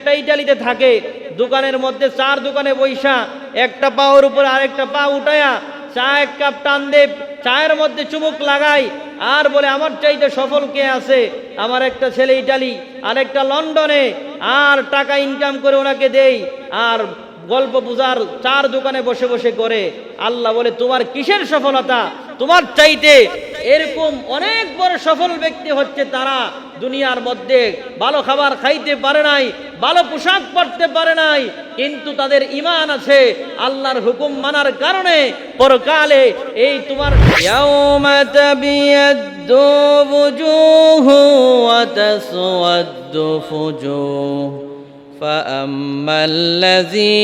একটা ইটালিতে থাকে, দোকানের মধ্যে চার দোকানে বৈশা একটা পাওয়ার উপরে আরেকটা পা উঠায়া চা এক কাপ টান দে, চায়ের মধ্যে চুমুক লাগাই আর বলে আমার চাইতে সফল কে আছে, আমার একটা ছেলে ইটালি আরেকটা লন্ডনে, আর টাকা ইনকাম করে ওনাকে দেই, আর গল্প বুঝার চার দোকানে বসে বসে করে। আল্লাহ বলে তোমার কিসের সফলতা, তোমার চাইতে এরকম অনেক বড় সফল ব্যক্তি হচ্ছে তারা দুনিয়ার মধ্যে ভালো খাবার খাইতে পারে নাই, ভালো পোশাক পরতে পারে নাই, কিন্তু তাদের ঈমান আছে, আল্লাহর হুকুম মানার কারণে পরকালে এই তোমার ইয়াউমা তাবিয়াদ্দু বুজুহু ওয়া তাসওয়াদ্দু ফুজুহ ফাআম্মাল্লাযী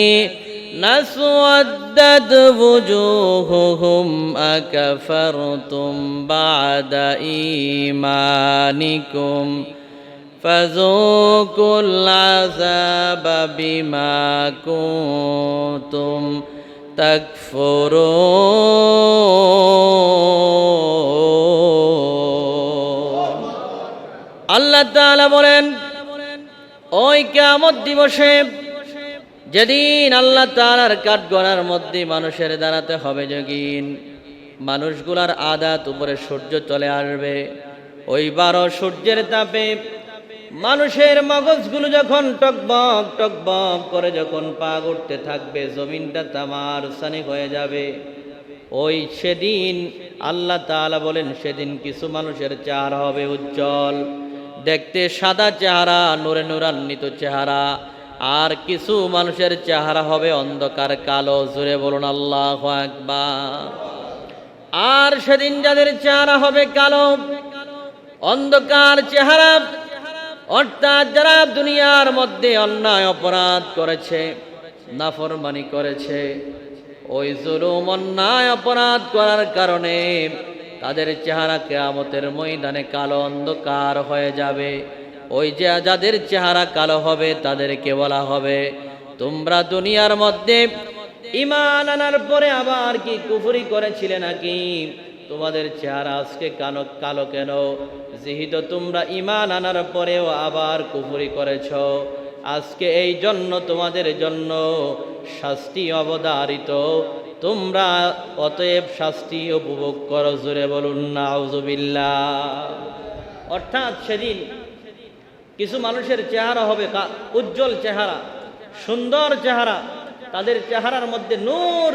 نسودت وجوههم أكفرتم بعد إيمانكم فذوقوا العذاب بما كنتم تكفرون আল্লাহ তাআলা বলেন ওই কিয়ামত দিবসে যেদিন আল্লাহ তাআলার কাঠগড়ার মধ্যে মানুষের দাঁড়াতে হবে, যখন মানুষগুলার আদাত উপরে সূর্য চলে আসবে, ওই 12 সূর্যের তাপে মানুষের মগজগুলো যখন টকবক টকবক করে যখন পাক উঠতে থাকবে, জমিনটা তামার সানি হয়ে যাবে। ওই সেদিন আল্লাহ তাআলা বলেন সেদিন কিছু মানুষের চেহারা হবে উজ্জ্বল, দেখতে সাদা চেহারা, নূরে নূরান্বিত চেহারা, আর কিছু মানুষের চেহারা হবে অন্ধকার কালো। জোরে বলুন আল্লাহু আকবার। আর সেদিন যাদের চেহারা হবে কালো অন্ধকার চেহারা, অর্থাৎ যারা দুনিয়ার মধ্যে অন্যায় অপরাধ করেছে, নাফরমানি করেছে, ওই জুলুম অন্যায় অপরাধ করার কারণে তাদের চেহারা কিয়ামতের ময়দানে কালো অন্ধকার হয়ে যাবে। ওই যে যাদের চেহারা কালো হবে তাদেরকে বলা হবে তোমরা দুনিয়ার মধ্যে ঈমান আনার পরে আবার কি কুফরি করেছিলে নাকি? তোমাদের চেহারা আজকে কালো কেন? যেহেতু তোমরা ঈমান আনার পরেও আবার কুফরি করেছ, আজকে এই জন্য তোমাদের জন্য শাস্তি অবধারিত, তোমরা অতএব শাস্তি উপভোগ করো। জোরে বলুন নাউজুবিল্লাহ। অর্থাৎ সেদিন কিছু মানুষের চেহারা হবে উজ্জ্বল চেহারা, সুন্দর চেহারা, তাদের চেহারার মধ্যে নূর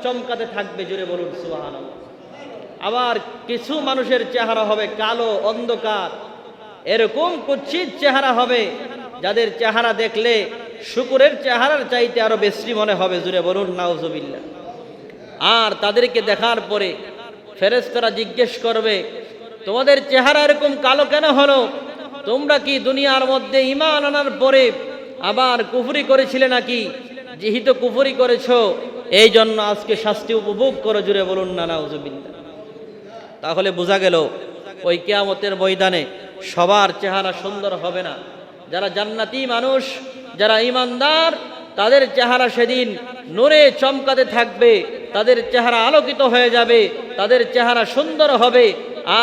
চমকাতে থাকবে। জোরে বলুন সুবহানাল্লাহ। আবার কিছু মানুষের চেহারা হবে কালো অন্ধকার, এরকম কুৎসিত চেহারা হবে যাদের চেহারা দেখলে শুকুরের চেহারার চাইতে আরো বেশি মনে হবে। জোরে বলুন নাউজুবিল্লাহ। আর তাদেরকে দেখার পরে ফেরেশতারা জিজ্ঞেস করবে তোমাদের চেহারা এরকম কালো কেন হলো? তোমরা কি দুনিয়ার মধ্যে ঈমান আনার পরে আবার কুফরি করেছিলে নাকি? যেহেতু কুফরি করেছো এই জন্য আজকে শাস্তি উপভোগ করো। জুড়ে বলুন না নাউজুবিল্লাহ। তাহলে বোঝা গেল ওই কিয়ামতের ময়দানে সবার চেহারা সুন্দর হবে না। যারা জান্নাতি মানুষ, যারা ঈমানদার, তাদের চেহারা সেদিন নূরে চমকাতে থাকবে, তাদের চেহারা আলোকিত হয়ে যাবে, তাদের চেহারা সুন্দর হবে।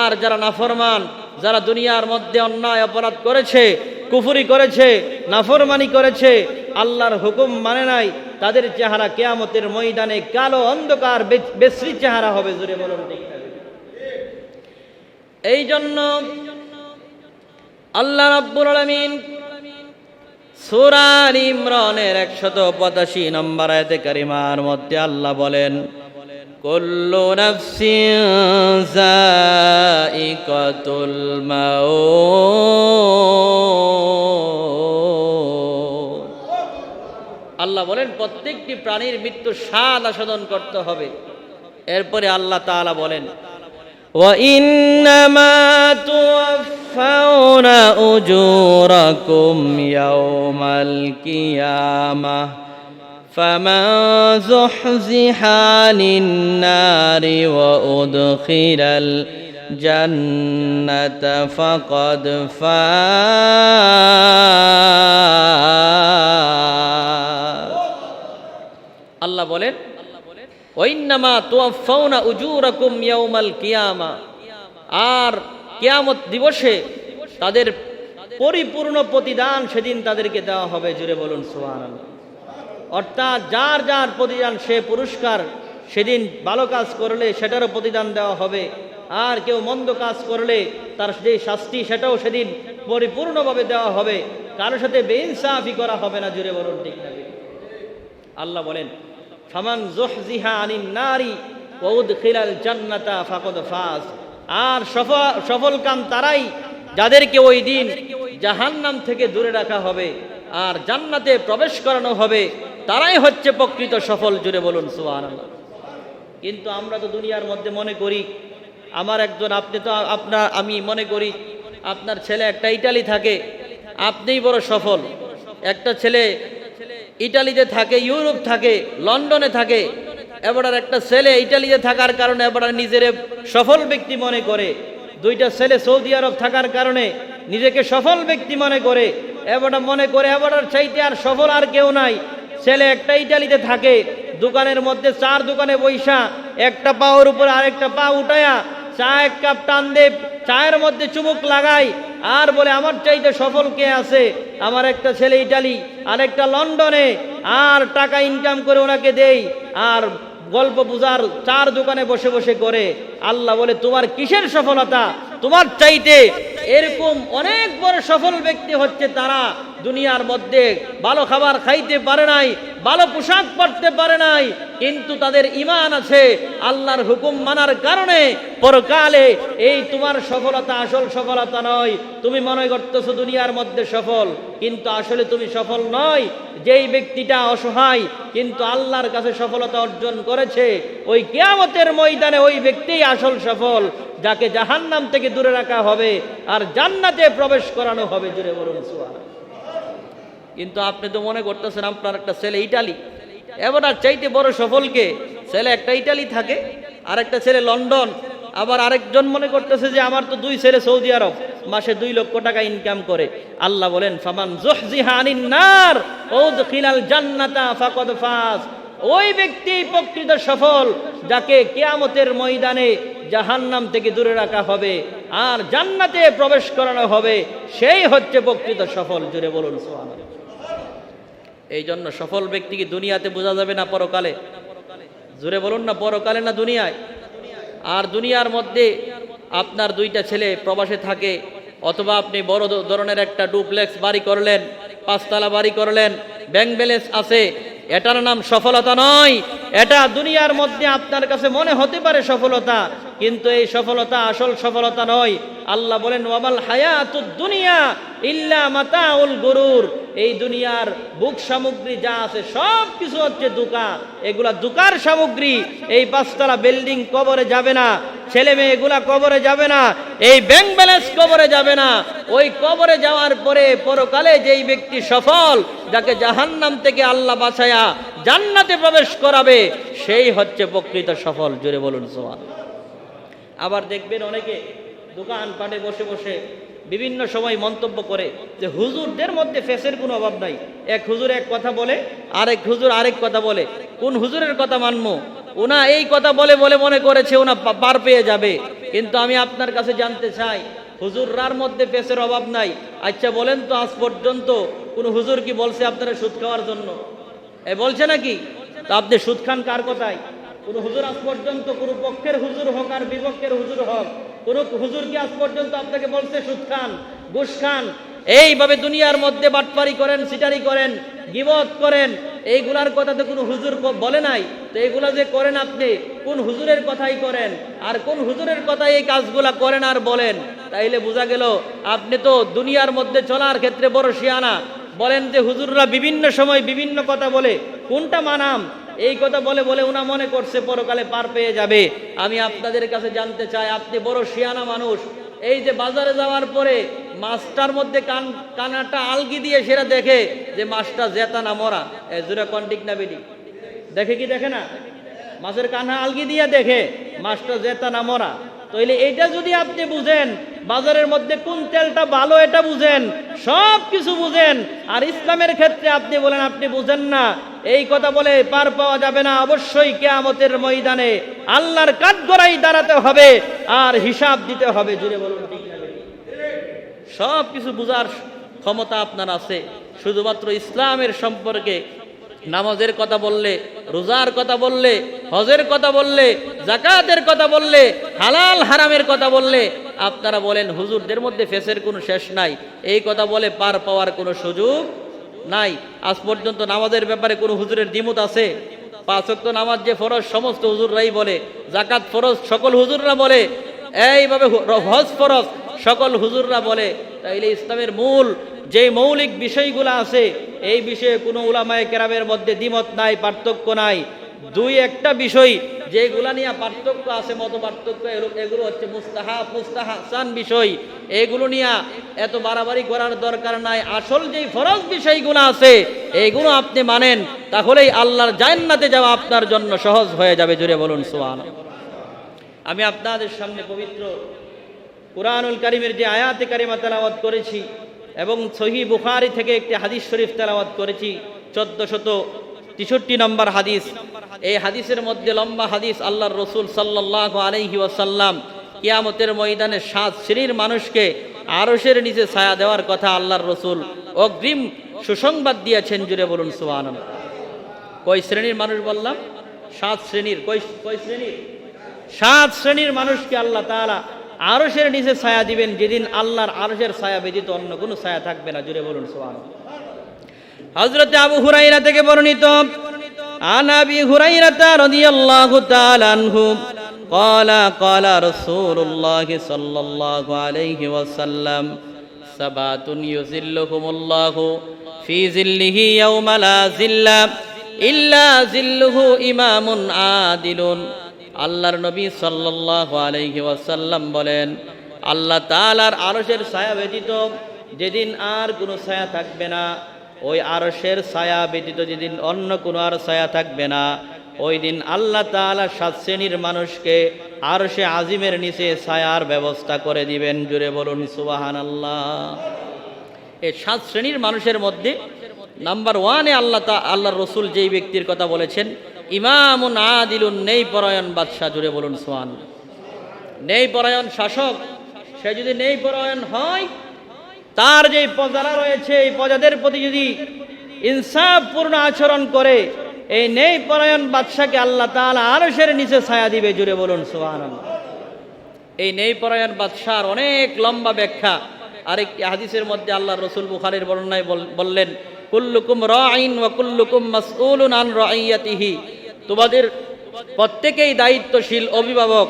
আর যারা নাফরমান, যারা দুনিয়ার মধ্যে অন্যায় অপরাধ করেছে, কুফরি করেছে, নাফরমানি করেছে, আল্লাহর হুকুম মানে নাই, তাদের চেহারা কিয়ামতের ময়দানে কালো অন্ধকার বিশ্রী চেহারা হবে। জোরে বলুন ঠিক না? এই জন্য আল্লাহ রাব্বুল আলামিন সূরা আলে ইমরানের 185 নম্বর আয়াতে কারিমার মধ্যে আল্লাহ বলেন কুল্লু নাফসিন যায়িকাতুল মাউত। আল্লাহ বলেন প্রত্যেকটি প্রাণীর মৃত্যুর স্বাদ আস্বাদন করতে হবে। এরপরে আল্লাহ তাআলা বলেন ওয়া ইন্নামা তুওয়াফাউনা উজুরাকুম ইয়াওমাল কিয়ামাহ ফামান যুহজিহা আনিন নারি ওয়া উদখিলাল জান্নাতা ফাকাদ ফাজ। আল্লাহ বলেন ওয়াইন্নামা তুওয়াফাউনা উজুরাকুম ইয়াউমাল কিয়ামা, আর কিয়ামত দিবসে তাদের পরিপূর্ণ প্রতিদান সেদিন তাদেরকে দেওয়া হবে। জুড়ে বলুন সুবহানাল্লাহ। অর্থাৎ যার যার প্রতিদান সে পুরস্কার, সেদিন ভালো কাজ করলে সেটারও প্রতিদান দেওয়া হবে, আর কেউ মন্দ কাজ করলে তার যে শাস্তি সেটাও সেদিন পরিপূর্ণভাবে দেওয়া হবে। কারোর সাথে বেইনসাফি করা হবে না। জুড়ে বলুন ঠিক না? আল্লাহ বলেন, ফামান যুহজিহা আনিন নারি ওয়া উদখিলাল জান্নাতা ফাকাদ ফাজ। আর সফল কাম তারাই যাদেরকে ওই দিন জাহান্নাম থেকে দূরে রাখা হবে আর জান্নাতে প্রবেশ করানো হবে, তারাই হচ্ছে প্রকৃত সফল। জুড়ে বলুন সুবহানাল্লাহ। কিন্তু আমরা তো দুনিয়ার মধ্যে মনে করি, আমার একজন, আপনি তো আমি মনে করি আপনার ছেলে একটা ইটালি থাকে, আপনিই বড় সফল। একটা ছেলে ইটালিতে থাকে, ইউরোপ থাকে, লন্ডনে থাকে, এবার একটা ছেলে ইটালিতে থাকার কারণে এবার নিজের সফল ব্যক্তি মনে করে। দুইটা ছেলে সৌদি আরব থাকার কারণে নিজেকে সফল ব্যক্তি মনে করে। এবার মনে করে এবার চাইতে আর সফল আর কেউ নাই। ছেলে একটা ইটালিতে থাকে, দোকানের মধ্যে চার দোকানে বৈশা একটা পাওয়ার উপরে আরেকটা পা উঠায়া চা এক কাপ টান দে, চায়ের মধ্যে চুমুক লাগাই আর বলে আমার চাইতে সফল কে আছে? আমার একটা ছেলে ইটালি, আরেকটা লন্ডনে, আর টাকা ইনকাম করে ওনাকে দেই, আর গল্প বুঝার চার দোকানে বসে বসে করে। আল্লাহ বলে, তোমার কিসের সফলতা? তোমার চাইতে এরকম অনেক বড় সফল ব্যক্তি হচ্ছে তারা দুনিয়ার মধ্যে ভালো খাবার খাইতে পারে নাই, ভালো পোশাক পরতে পারে নাই, কিন্তু তাদের ঈমান আছে। আল্লাহর হুকুম মানার কারণে পরকালে এই তোমার সফলতা আসল সফলতা নয়। তুমি মনে করতেছো দুনিয়ার মধ্যে সফল, কিন্তু আসলে তুমি সফল নয়। যেই ব্যক্তিটা অসহায় কিন্তু আল্লাহর কাছে সফলতা অর্জন করেছে, ওই কিয়ামতের ময়দানে ওই ব্যক্তিই আসল সফল, যাকে জাহান্নাম থেকে দূরে রাখা হবে আর জান্নাতে প্রবেশ করানো হবে। জুড়ে বলুন সুবহানাল্লাহ। কিন্তু আপনি তো মনে করতেছেন আপনার একটা ছেলে ইটালি, এবার আর চাইতে বড় সফলকে? ছেলে একটা ইটালি থাকে, আর একটা ছেলে লন্ডন, আবার আরেকজন মনে করতেছে যে আমার তো দুই ছেলে সৌদি আরব, মাসে 2 লক্ষ টাকা ইনকাম করে। আল্লাহ বলেন, ফামান যুহজিহা আনিন নার ওয়া উদখিলাল জান্নাতা ফাকাদ ফাজ। ওই ব্যক্তি প্রকৃত সফল, যাকে কিয়ামতের ময়দানে জাহান্নাম থেকে দূরে রাখা হবে আর জান্নাতে প্রবেশ করানো হবে, সেই হচ্ছে প্রকৃত সফল। জুড়ে বলুন সুবহানাল্লাহ। এই জন্য সফল ব্যক্তিকে দুনিয়াতে বোঝা যাবে না, পরকালে। জুড়ে বলুন না, পরকালে না দুনিয়ায়? আর দুনিয়ার মধ্যে আপনার 2টা ছেলে প্রবাসে থাকে, অথবা আপনি বড় ধরনের একটা ডুপ্লেক্স বাড়ি করলেন, 5 তলা বাড়ি করলেন, ব্যাংক ব্যালেন্স আছে, এটার নাম সফলতা নয়। এটা দুনিয়ার মধ্যে আপনার কাছে মনে হতে পারে সফলতা, কিন্তু এই সফলতা আসল সফলতা নয়। আল্লাহ বলেন, ওয়ামাল হায়াতুদ দুনিয়া ইল্লা মাতাউল গুরুর। এই দুনিয়ার বুক সামগ্রী যা আছে সব কিছু হচ্ছে ধোঁকা, এগুলা ধোঁকার সামগ্রী। এই 5 তলা বিল্ডিং কবরে যাবে না, ছেলে মেয়ে এগুলা কবরে যাবে না, এই ব্যাংক ব্যালেন্স কবরে যাবে না। ওই কবরে যাওয়ার পরে পরকালে যেই ব্যক্তি সফল, যাকে জাহান্নাম থেকে আল্লাহ বাঁচায়া জান্নাতে প্রবেশ করাবে, সেই হচ্ছে প্রকৃত সফল। জুড়ে বলুন সুবহানাল্লাহ। আবার দেখবেন অনেকে দোকান পাটে বসে বসে বিভিন্ন সময় মন্তব্য করে যে হুজুরদের মধ্যে ফেসের কোনো অভাব নাই। এক হুজুর এক কথা বলে, আরেক হুজুর আরেক কথা বলে। কোন হুজুরের কথা মানবো? ওনা এই কথা বলে বলে মনে করেছে ওনা পার পেয়ে যাবে। কিন্তু আমি আপনার কাছে জানতে চাই, হুজুররার মধ্যে ফেসের অভাব নাই। আচ্ছা বলেন তো, আজ পর্যন্ত কোন হুজুর কি বলছে আপনারা সুদ খাওয়ার জন্য? বলছে নাকি? তো আপনি সুদ খান কার কথায়? কোন হুজুর আজ পর্যন্ত, কোন পক্ষের হুজুর হোক আর বিপক্ষের হুজুর হোক, কোন হুজুর কি আজ পর্যন্ত আপনাকে বলছে সুদ খান, ঘুষ খান? এইভাবে দুনিয়ার মধ্যে বাটপারি করেন, সিটারি করেন, গীবত করেন, এইগুলার কথা তো কোনো হুজুর বলে নাই। তো এইগুলা যে করেন আপনি, কোন হুজুরের কথাই করেন আর কোন হুজুরের কথাই এই কাজগুলা করেন আর বলেন? তাইলে বোঝা গেল আপনি তো দুনিয়ার মধ্যে চলার ক্ষেত্রে বড় শিয়ানা। বলেন যে হুজুররা বিভিন্ন সময় বিভিন্ন কথা বলে, কোনটা মানাম? এই কথা বলে বলে উনা মনে করছে পরকালে পার পেয়ে যাবে। আমি আপনাদের কাছে জানতে চাই, আপনি বড় শিয়ানা মানুষ, এই যে বাজারে যাওয়ার পরে মাছটার মধ্যে কানাটা আলগি দিয়ে সেটা দেখে যে মাছটা জেতা না মরা, জোরে কন্টিক না বেডি দেখে কি দেখে না? মাছের কানা আলগি দিয়ে দেখে মাছটা জেতা না মরা। তাইলে এইটা যদি আপনি বুঝেন, বাজারের মধ্যে কোন তেলটা ভালো এটা বুঝেন, সব কিছু বুঝেন, আর ইসলামের ক্ষেত্রে আপনি বলেন আপনি বুঝেন না, এই কথা বলে পার পাওয়া যাবে না। অবশ্যই কিয়ামতের ময়দানে আল্লাহর কাঠগড়ায় দাঁড়াতে হবে আর হিসাব দিতে হবে। জুড়ে বলুন ঠিক না? সব কিছু বোঝার ক্ষমতা আপনার আছে। শুধুমাত্র ইসলামের সম্পর্কে নামাজের কথা বললে, রোজার কথা বললে, হজের কথা বললে, যাকাতের কথা বললে, হালাল হারামের কথা বললে আপনারা বলেন হুজুরদের মধ্যে ফেসের কোনো শেষ নাই, এই কথা বলে পার পাওয়ার কোনো সুযোগ নাই। আজ পর্যন্ত নামাজের ব্যাপারে কোনো হুজুরের দ্বিমত আছে? 5 ওয়াক্ত নামাজ যে ফরজ সমস্ত হুজুররাই বলে, যাকাত ফরজ সকল হুজুররা বলে, এইভাবে হজ ফরজ সকল হুজুররা বলে। তাইলে ইসলামের মূল যে মৌলিক বিষয়গুলো আছে এই বিষয়ে কোনো উলামায়ে কেরামের মধ্যে দ্বিমত নাই, পার্থক্য নাই। 2-1টা বিষয় যেগুলা নিয়ে পার্থক্য আছে, মত পার্থক্য, এগুলো হচ্ছে মুস্তাহাসান বিষয়। এগুলো নিয়ে এত বাড়াবাড়ি করার দরকার নাই। আসল যেই ফরজ বিষয়গুলো আছে এইগুলো আপনি মানেন, তাহলেই আল্লাহর জান্নাতে যাওয়া আপনার জন্য সহজ হয়ে যাবে। জুড়ে বলুন সুবহানাল্লাহ। আমি আপনাদের সামনে পবিত্র কুরআনুল কারীমের যে আয়াতে কারিমা তেলাওয়াত করেছি এবং সহিহ বুখারী থেকে একটি হাদিস শরীফ তেলাওয়াত করেছি, 1463 নম্বর হাদিস। এই হাদিসের মধ্যে লম্বা হাদিস, আল্লাহর রাসূল সাল্লাল্লাহু আলাইহি ওয়াসাল্লাম কিয়ামতের ময়দানে 7 শ্রেণীর মানুষকে আরশের নিচে ছায়া দেওয়ার কথা আল্লাহর রাসূল অগ্রিম সুসংবাদ দিয়েছেন। জুড়ে বলুন সুবহানাল্লাহ। কয় শ্রেণীর মানুষ বললাম? 7 শ্রেণীর। কয় শ্রেণীর? 7 শ্রেণীর মানুষকে আল্লাহ তাআলা আরশের নিচে ছায়া দিবেন, যেদিন আল্লাহর আরশের ছায়া ব্যতীত অন্য কোনো ছায়া থাকবে না। জুড়ে বলুন সুবহানাল্লাহ। হযরত আবু হুরায়রা থেকে বর্ণিত, আন আবি হুরায়রা রাদিয়াল্লাহু তাআলা আনহু ক্বালা ক্বালা রাসূলুল্লাহ সাল্লাল্লাহু আলাইহি ওয়াসাল্লাম সাবাতুন ইউযিল্লুহুমুল্লাহু ফি যিল্লিহি ইয়াওমা লা যিল্লা ইল্লা যিল্লুহু ইমামুন আদিলুন। আল্লাহর নবী সাল্লাল্লাহু আলাইহি ওয়াসাল্লাম বলেন, আল্লাহ তাআলার আরশের ছায়া ব্যতীত যেদিন আর কোনো ছায়া থাকবে না, ওই আরশের ছায়া ব্যতীত যেদিন অন্য কোনো আর ছায়া থাকবে না, ওই দিন আল্লাহ তাআলা 7 শ্রেণীর মানুষকে আরশে আজিমের নিচে ছায়ার ব্যবস্থা করে দিবেন। জুড়ে বলুন সুবহানাল্লাহ। এই 7 শ্রেণীর মানুষের মধ্যে নাম্বার 1-এ আল্লাহর রাসূল যেই ব্যক্তির কথা বলেছেন, ইমামুন আদিলুন, নেই পরায়ণ বাদশা। জুড়ে বলুন সুবহানাল্লাহ। নেই পরায়ণ শাসক, সে যদি নেই পরায়ণ হয়, তার যে প্রজারা রয়েছে এই প্রজাদের প্রতি যদি ইনসাফপূর্ণ আচরণ করে, এই নেই পরায়ণ বাদশাকে আল্লাহ তাআলা আরশের নিচে ছায়া দিবে। জুড়ে বলুন সুবহানাল্লাহ। এই নেই পরায়ণ বাদশার অনেক লম্বা ব্যাখ্যা আরেকটি হাদিসের মধ্যে আল্লাহর রাসূল বুখারীর বর্ণনায় বললেন, কুল্লুকুম রাঈন ওয়া কুল্লুকুম মাসউলুন আন রাইয়াতিহি। তোমাদের প্রত্যেকেই দায়িত্বশীল অভিভাবক,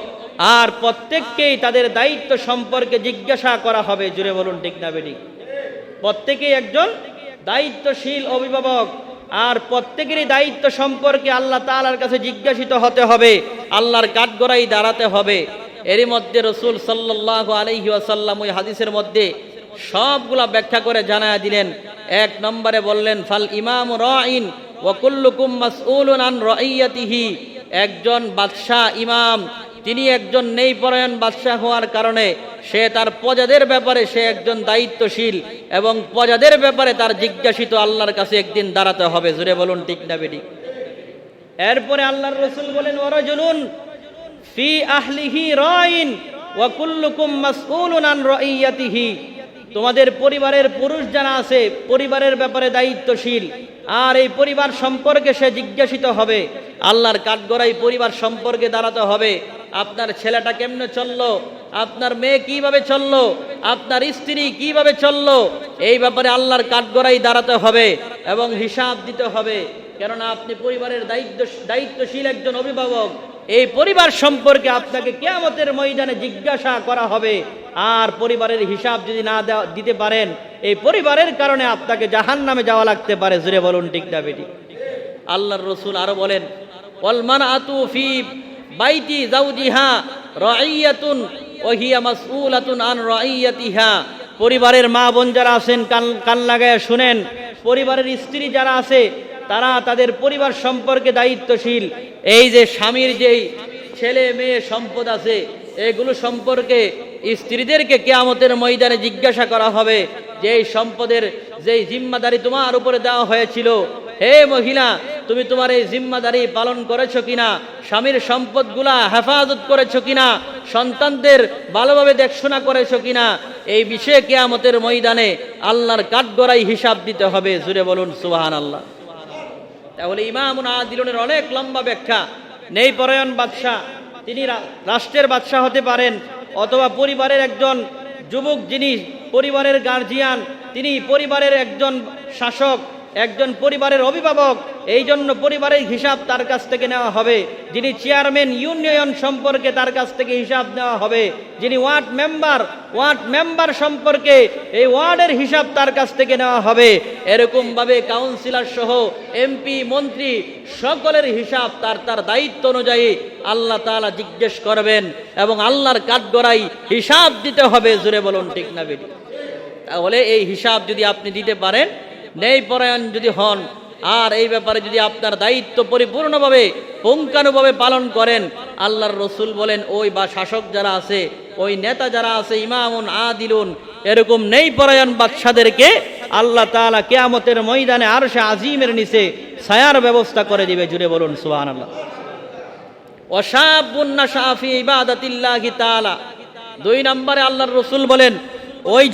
আর প্রত্যেককেই তাদের দায়িত্ব সম্পর্কে জিজ্ঞাসা করা হবে। জুড়ে বলুন ঠিক না বেঠিক? প্রত্যেকেই একজন দায়িত্বশীল অভিভাবক, আর প্রত্যেকেরই দায়িত্ব সম্পর্কে আল্লাহ তাআলার কাছে জিজ্ঞাসিত হতে হবে, আল্লাহর কাঠগড়ায় দাঁড়াতে হবে। এরই মধ্যে রাসূল সাল্লাল্লাহু আলাইহি ওয়াসাল্লাম ওই হাদিসের মধ্যে সবগুলা ব্যাখ্যা করে জানায়া দিলেন। 1 নম্বরে বললেন, ফাল ইমামু রাঈন ওয়া কুল্লুকুম মাসউলুন আন রাইয়াতিহি। একজন বাদশা ইমাম, তিনি একজন নেই পরায়ণ বাদশা হওয়ার কারণে সে তার প্রজাদের ব্যাপারে সে একজন দায়িত্বশীল, এবং প্রজাদের ব্যাপারে তার জিজ্ঞাসিত আল্লাহর কাছে একদিন দাঁড়াতে হবে। জুড়ে বলুন ঠিক না বেঠিক? এরপরে আল্লাহর রাসূল বলেন, ওয়ারাজুলুন ফি আহলিহি রাঈন ওয়া কুল্লুকুম মাসউলুন আন রাইয়াতিহি। তোমাদের পরিবারের পুরুষ যারা আছে পরিবারের ব্যাপারে দায়িত্বশীল, আর এই পরিবার সম্পর্কে সে জিজ্ঞাসিত হবে। আল্লাহর কাঠগড়ায় পরিবার সম্পর্কে দাঁড়াতে হবে। আপনার ছেলেটা কেমনে চললো, আপনার মেয়ে কিভাবে চললো, আপনার স্ত্রী কিভাবে চললো, এই ব্যাপারে আল্লাহর কাঠগড়ায় দাঁড়াতে হবে এবং হিসাব দিতে হবে। কেননা আপনি পরিবারের দায়িত্বশীল একজন অভিভাবক, এই পরিবার সম্পর্কে আপনাকে কিয়ামতের ময়দানে জিজ্ঞাসা করা হবে। আর পরিবারের হিসাব যদি না দিতে পারেন, এই পরিবারের কারণে আপনাকে জাহান্নামে যাওয়া লাগতে পারে। জুড়ে বলুন ঠিক না বেঠিক? আল্লাহর রাসূল আরো বলেন, ওয়াল মানআতু ফি বাইতি যাওজিহা রাইয়াতুন ওয়া হিয়া মাসউলাতুন আন রাইয়াতিহা। পরিবারের মা বোন যারা আছেন কান লাগায় শুনেন, পরিবারের স্ত্রী যারা আছে তারা তাদের পরিবার সম্পর্কে দায়িত্বশীল। এই যে স্বামীর যেই ছেলে মেয়ে সম্পদ আছে এগুলো সম্পর্কে স্ত্রীদেরকে কিয়ামতের ময়দানে জিজ্ঞাসা করা হবে যে এই সম্পদের যেই জিম্মাদারি তোমার উপরে দেওয়া হয়েছিল, হে মহিলা তুমি তোমার এই জিম্মাদারি পালন করেছো কিনা, স্বামীর সম্পদগুলা হেফাজত করেছো কিনা, সন্তানদের ভালোভাবে দেখশোনা করেছো কিনা, এই বিষয়ে কিয়ামতের ময়দানে আল্লাহর কাঠগড়াই হিসাব দিতে হবে। জুড়ে বলুন সুবহানাল্লাহ। তাহলে ইমামুন আদিলুনের অনেক লম্বা ব্যাখ্যা। নেই পরায়ণ বাদশাহ, তিনি রাষ্ট্রের বাদশাহ হতে পারেন, অথবা পরিবারের একজন যুবক যিনি পরিবারের গার্জিয়ান, তিনি পরিবারের একজন শাসক, একজন পরিবারের অভিভাবক, এই জন্য পরিবারের হিসাব তার কাছ থেকে নেওয়া হবে। যিনি চেয়ারম্যান ইউনিয়ন সম্পর্কে তার কাছ থেকে হিসাব নেওয়া হবে। যিনি ওয়ার্ড মেম্বার সম্পর্কে এই ওয়ার্ডের হিসাব তার কাছ থেকে নেওয়া হবে। এরকমভাবে কাউন্সিলর সহ এমপি মন্ত্রী সকলের হিসাব তার তার দায়িত্ব অনুযায়ী আল্লাহ তাআলা জিজ্ঞেস করবেন এবং আল্লাহর কাঠগড়াই হিসাব দিতে হবে। জুড়ে বলুন ঠিক না বেটি? তাহলে এই হিসাব যদি আপনি দিতে পারেন, ন্যায় পরায়ণ যদি হন, আর এই ব্যাপারে যদি আপনার দায়িত্ব পরিপূর্ণভাবে পুঙ্খানুভাবে পালন করেন, আল্লাহর রসুল বলেন ওই বা শাসক যারা আছে, ওই নেতা যারা আছে, ইমামুন আদিলুন, এরকম ন্যায় পরায়ণ বাদশাদেরকে আল্লাহ তাআলা কিয়ামতের ময়দানে আরশে আজিমের নিচে ছায়ার ব্যবস্থা করে দিবে। জুড়ে বলুন সুবহানাল্লাহ। ওয়াশাবুন নাশা ফি ইবাদাতিল্লাহি তাআলা, 2 নম্বরে আল্লাহর রসুল বলেন ওই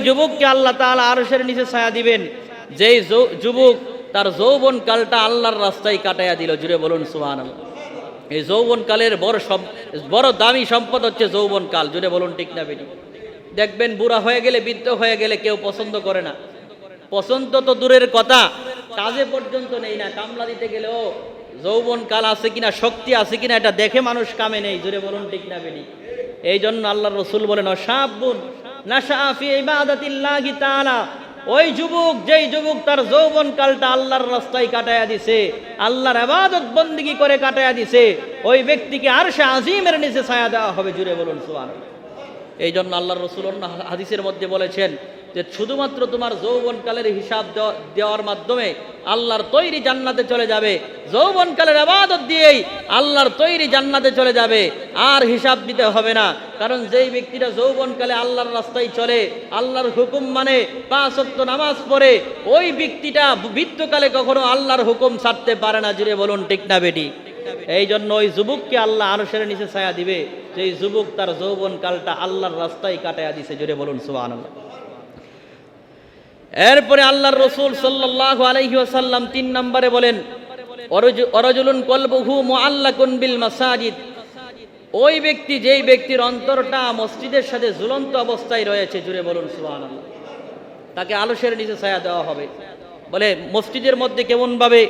যুবককে আল্লাহ তাআলা আরশের নিচে ছায়া দিবেন, যেই যুবক তার যৌবন কালটা আল্লাহর রাস্তায় কাটাইয়া দিল। জুড়ে বলুন সুবহানাল্লাহ। এই যৌবন কালের বড় দামি সম্পদ হচ্ছে যৌবন কাল। জুড়ে বলুন ঠিক না বেটি? দেখবেন বুড়া হয়ে গেলে, বৃদ্ধ হয়ে গেলে কেউ পছন্দ করে না। পছন্দ তো দূরের কথা, কাজে পর্যন্ত নেই না। কামলা দিতে গেলেও যৌবন কাল আছে কিনা, শক্তি আছে কিনা, এটা দেখে মানুষ কামে নেই। জুড়ে বলুন ঠিক না বেটি? এই জন্য আল্লাহর রসুল বলেন ওয়াশাবুন নাশা ফি ইবাদাতিল্লাহি তাআলা, ওই যুবক, যেই যুবক তার যৌবন কালটা আল্লাহর রাস্তায় কাটায়া দিছে, আল্লাহর ইবাদত বন্দেগী করে কাটায়া দিছে, ওই ব্যক্তিকে আরশে আজিমের নিচে ছায়া দেওয়া হবে। জুড়ে বলুন সুবহানাল্লাহ। এই জন্য আল্লাহর রাসূল হাদিসের মধ্যে বলেছেন যে শুধুমাত্র তোমার যৌবনকালের হিসাব দেওয়ার মাধ্যমে আল্লাহর তৈরি জান্নাতে চলে যাবে। যৌবনকালের ইবাদত দিয়েই আল্লাহর তৈরি জান্নাতে চলে যাবে, আর হিসাব দিতে হবে না। কারণ যেই ব্যক্তিরা যৌবনকালে আল্লাহর রাস্তায় চলে, আল্লাহর হুকুম মানে, 5 ওয়াক্ত নামাজ পড়ে, ওই ব্যক্তিটা বৃদ্ধকালে কখনো আল্লাহর হুকুম ছাড়তে পারে না। জুড়ে বলুন ঠিক না বেটি? এই জন্য ওই যুবককে আল্লাহ আরশের নিচে ছায়া দিবে, যেই যুবক তার যৌবন কালটা আল্লাহর রাস্তায় কাটায়া দিছে। জুড়ে বলুন সুবহানাল্লাহ। এরপরে আল্লাহর রাসূল সাল্লাল্লাহু আলাইহি ওয়াসাল্লাম 3 নম্বরে বলেন ওয়ারাজুলুন কলবুহু মুআল্লাকুন বিল মাসাজিদ, ওই ব্যক্তি, যেই ব্যক্তির অন্তরটা মসজিদের সাথে ঝুলন্ত অবস্থায় রয়েছে। জুড়ে বলুন সুবহানাল্লাহ। তাকে আরশের নিচে ছায়া দেওয়া হবে। বলে মসজিদের মধ্যে কেমন ভাবে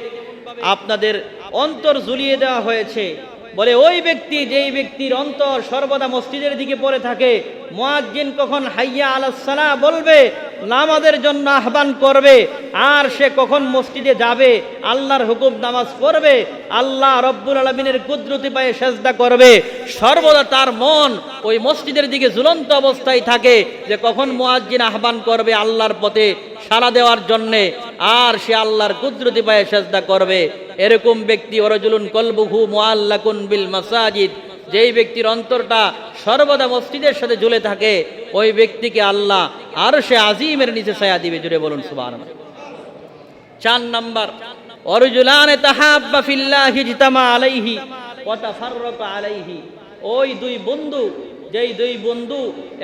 আপনাদের অন্তর ঝুলিয়ে দেওয়া হয়েছে? বলে ওই ব্যক্তি, যেই ব্যক্তির অন্তর সর্বদা মসজিদের দিকে পড়ে থাকে, মুয়াজ্জিন কখন হাইয়া আলাস সালাহ বলবে, নামাজের জন্য আহ্বান করবে, আর সে কখন মসজিদে যাবে, আল্লাহর হুকুম নামাজ পড়বে, আল্লাহ রব্বুল আলামিনের কুদরতি পায়ে সেজদা করবে, সর্বদা তার মন ওই মসজিদের দিকে ঝুলন্ত অবস্থায় থাকে যে কখন মুয়াজ্জিন আহ্বান করবে আল্লাহর পথে সাড়া দেওয়ার জন্যে, আর সে আল্লাহর কুদরতি পায়ে সেজদা করবে। এরকম ব্যক্তি ওয়ারাজুলুন কলবুহু মুআল্লাকুন বিল মাসাজিদ, যেই ব্যক্তির অন্তরটা সর্বদা মসজিদের সাথে ঝুলে থাকে, ওই ব্যক্তিকে আল্লাহ আরশে আজিমের নিচে ছায়া দিবে। জুড়ে বলুন সুবহানাল্লাহ। 4 নাম্বার ওয়ারাজুলান তাহাব্বা ফিল্লাহি ইজতামা আলাইহি ওয়া তাফাররাকা আলাইহি, ওই 2 বন্ধু, যেই 2 বন্ধু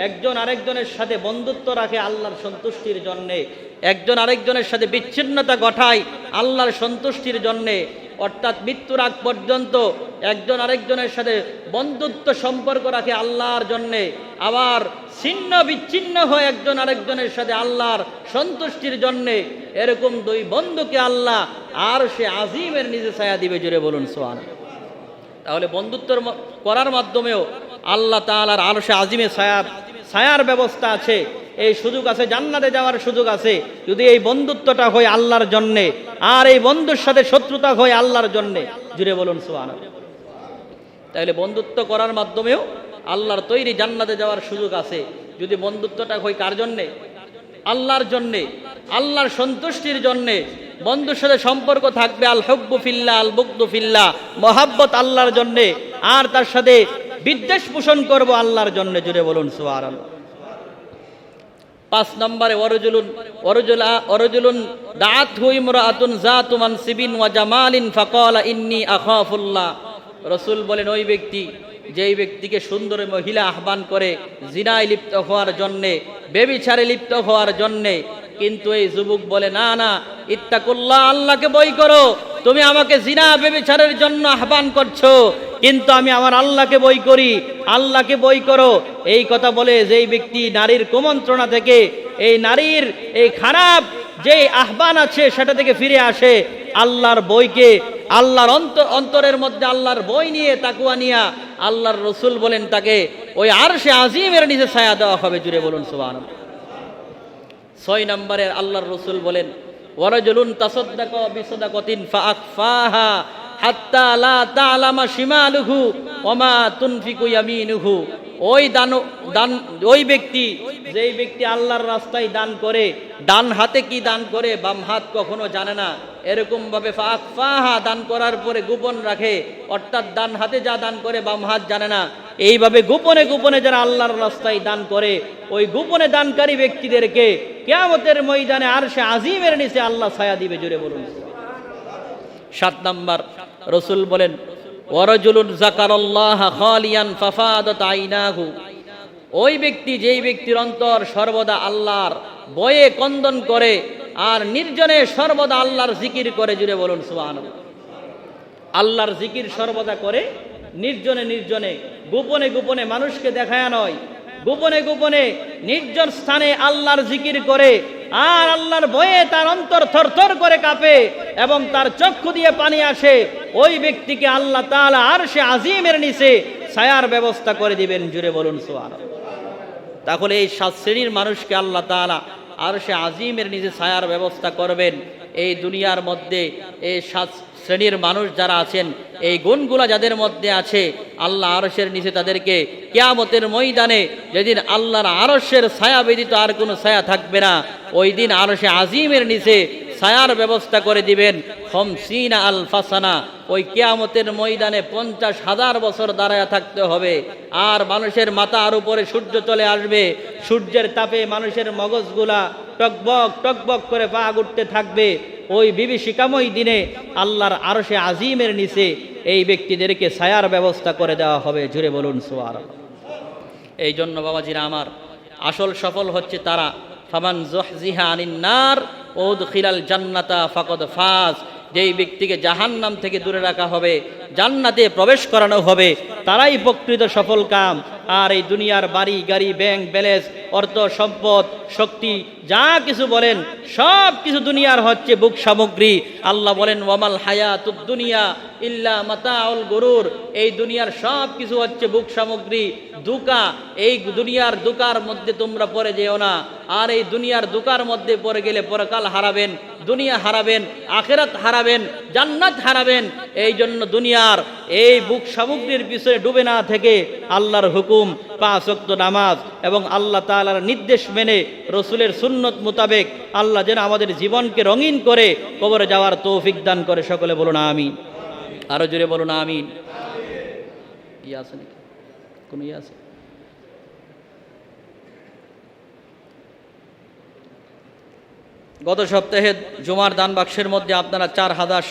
একজন আরেকজনের সাথে বন্ধুত্ব রাখে আল্লাহর সন্তুষ্টির জন্যে, একজন আরেকজনের সাথে বিচ্ছিন্নতা ঘটায় আল্লাহর সন্তুষ্টির জন্যে, অর্থাৎ মৃত্যুর আগ পর্যন্ত একজন আরেকজনের সাথে বন্ধুত্ব সম্পর্ক রাখে আল্লাহর জন্যে, আবার ছিন্ন বিচ্ছিন্ন হয়ে একজন আরেকজনের সাথে আল্লাহর সন্তুষ্টির জন্যে, এরকম 2 বন্ধুকে আল্লাহ আরশে আজিমের নিচে ছায়া দিবে। জুড়ে বলুন সুবহানাল্লাহ। তাহলে বন্ধুত্ব করার মাধ্যমেও আল্লাহ তাআলার আরশে আজিমে ছায়ার ব্যবস্থা আছে। এই সুযোগ আছে, জান্নাতে যাওয়ার সুযোগ আছে, যদি এই বন্ধুত্বটা হয় আল্লাহর জন্যে, আর এই বন্ধুর সাথে শত্রুতা হয় আল্লাহর জন্যে। জুড়ে বলুন সুবহানাল্লাহ। তাহলে বন্ধুত্ব করার মাধ্যমেও আল্লাহর তৈরি জান্নাতে যাওয়ার সুযোগ আছে, যদি বন্ধুত্বটা হয় কার জন্যে? আল্লাহর জন্যে, আল্লাহর সন্তুষ্টির জন্যে। বন্ধুর সাথে সম্পর্ক থাকবে আল হুব্বু ফিল্লাহ আল বুগদু ফিল্লাহ, মহাব্বত আল্লাহর জন্যে, আর তার সাথে বিদ্বেষ পোষণ করব আল্লাহর জন্যে। জুড়ে বলুন সুবহানাল্লাহ। 5 নম্বরে ওয়ারজুলুন দাআতহু ইমরাআতুন যাতু মানসিবিন ওয়া জামালিন ফাকালা ইন্নী আখাফুল্লাহ। রাসূল বলেন ওই ব্যক্তি যেই ব্যক্তিকে সুন্দর মহিলা আহ্বান করে জিনায় লিপ্ত হওয়ার জন্যে, ব্যভিচারে লিপ্ত হওয়ার জন্যে, কিন্তু এই যুবক বলে না না, ইত্তাকুল্লাহ, আল্লাহকে ভয় করো। তুমি আমাকে জিনা ব্যভিচারের জন্য আহ্বান করছো, কিন্তু আমি আমার আল্লাহকে ভয় করি, আল্লাহকে ভয় করো। এই কথা বলে যেই ব্যক্তি নারীর কুমন্ত্রণা থেকে, এই নারীর এই খারাপ যে আহ্বান আছে সেটা থেকে ফিরে আসে, আল্লাহর বইকে, আল্লাহর অন্তরের মধ্যে আল্লাহর বই নিয়ে, তাকুয়া নিয়া, আল্লাহর রসুল বলেন তাকে ওই আরশে আজিমের নিচে ছায়া দেওয়া হবে। জুড়ে বলুন সুবহানাল্লাহ। 6 নম্বরে আল্লাহর রসুল বলেন ওয়ারাজুলুন তাসাদ্দাকা বিসাদাকাতিন ফাআখফাহা হাত্তা লা তা'লামা শিমালুহু ওয়া মা তুনফিকু ইয়ামিনুহু। ওই ব্যক্তি যেই ব্যক্তি আল্লাহর রাস্তায় দান করে, ডান হাতে কি দান করে বাম হাত কখনো জানে না, এরকম ভাবে ফাআখফাহা, দান করার পরে গোপন রাখে, অর্থাৎ ডান হাতে যা দান করে বাম হাত জানে না। এইভাবে গোপনে গোপনে যারা আল্লাহর রাস্তায় দান করে, ওই গোপনে দানকারী ব্যক্তিদেরকে কিয়ামতের ময়দানে আরশে আজিমের নিচে আল্লাহ ছায়া দিবে। জুড়ে বলুন। 7 নম্বর রাসূল বলেন ওয়ারাজুলুন যাকারাল্লাহা খালিয়ান ফাফাদাত আইনাহু। ওই ব্যক্তি যেই ব্যক্তির অন্তর সর্বদা আল্লাহর ভয়ে কন্দন করে আর নির্জনে সর্বদা আল্লাহর জিকির করে। জুড়ে বলুন সুবহানাল্লাহ। আল্লাহর জিকির সর্বদা করে, নির্জনে নির্জনে, গোপনে গোপনে, মানুষকে দেখায় নয়, গোপনে গোপনে নির্জন স্থানে আল্লাহর জিকির করে, আর আল্লাহর ভয়ে তার অন্তর থরথর করে কাঁপে এবং তার চক্ষু দিয়ে পানি আসে, ওই ব্যক্তিকে আল্লাহ তাআলা আরশে আজিমের নিচে ছায়ার ব্যবস্থা করে দিবেন। জুড়ে বলুন সুবহানাল্লাহ। তাহলে এই 7 শ্রেণীর মানুষকে আল্লাহ তাআলা আরশে আজিমের নিচে ছায়ার ব্যবস্থা করবেন। এই দুনিয়ার মধ্যে এই 7 শ্রেণীর মানুষ যারা আছেন, এই গুণগুলা যাদের মধ্যে আছে, আল্লাহ আরশের নিচে তাদেরকে কিয়ামতের ময়দানে, যেদিন আল্লাহর আরশের ছায়া ব্যতীত আর কোনো ছায়া থাকবে না, ওই দিন আরশে আজিমের নিচে ছায়ার ব্যবস্থা করে দিবেন। 50 আলফা সানা, ওই কিয়ামতের ময়দানে 50,000 বছর দাঁড়ায় থাকতে হবে। আর মানুষের মাথার উপরে সূর্য চলে আসবে, সূর্যের তাপে মানুষের মগজগুলা টকবক টকবক করে পা উঠতে থাকবে। ওই বিভীষিকাময় দিনে আল্লাহর আরশে আজিমের নিচে এই ব্যক্তিদেরকে ছায়ার ব্যবস্থা করে দেওয়া হবে। জুড়ে বলুন সুবহানাল্লাহ। এই জন্য বাবাজিরা আমার, আসল সফল হচ্ছে তারা, ফামান যুহজিহা আনিন নার ওয়া উদখিলাল জান্নাতা ফাকাদ ফাজ। যেই ব্যক্তিকে জাহান্নাম থেকে দূরে রাখা হবে, জান্নাতে প্রবেশ করানো হবে, তারাই প্রকৃত সফল কাম। আর এই দুনিয়ার বাড়ি গাড়ি, ব্যাংক ব্যালেন্স, অর্থ সম্পদ, শক্তি, যা কিছু বলেন সব কিছু দুনিয়ার হচ্ছে বুক সামগ্রী। আল্লাহ বলেন ওয়ামাল হায়াতুদ দুনিয়া ইল্লা মাতাউল গুরুর। এই দুনিয়ার সব কিছু হচ্ছে বুক সামগ্রী, দুকা। এই দুনিয়ার দুকার মধ্যে তোমরা পড়ে যেও না। আর এই দুনিয়ার দুকার মধ্যে পড়ে গেলে পরকাল হারাবেন, দুনিয়া হারাবেন, আখিরাত হারাবেন, জান্নাত হারাবেন। এই জন্য দুনিয়ার এই বুক সামগ্রীর পিছনে ডুবে না থেকে আল্লাহর হুকুম, 5 ওয়াক্ত নামাজ এবং আল্লাহ তাআলার নির্দেশ মেনে রসুলের সুন্নত মোতাবেক আল্লাহ যেন আমাদের জীবনকে রঙিন করে কবরে যাওয়ার তৌফিক দান করে। সকলে বলুন আমিন। আরো জোরে বলুন আমিন। ইয়ে আছে নাকি? কোন ইয়ে আছে? গত সপ্তাহে জুমার দান বাক্সের মধ্যে আপনারা 4000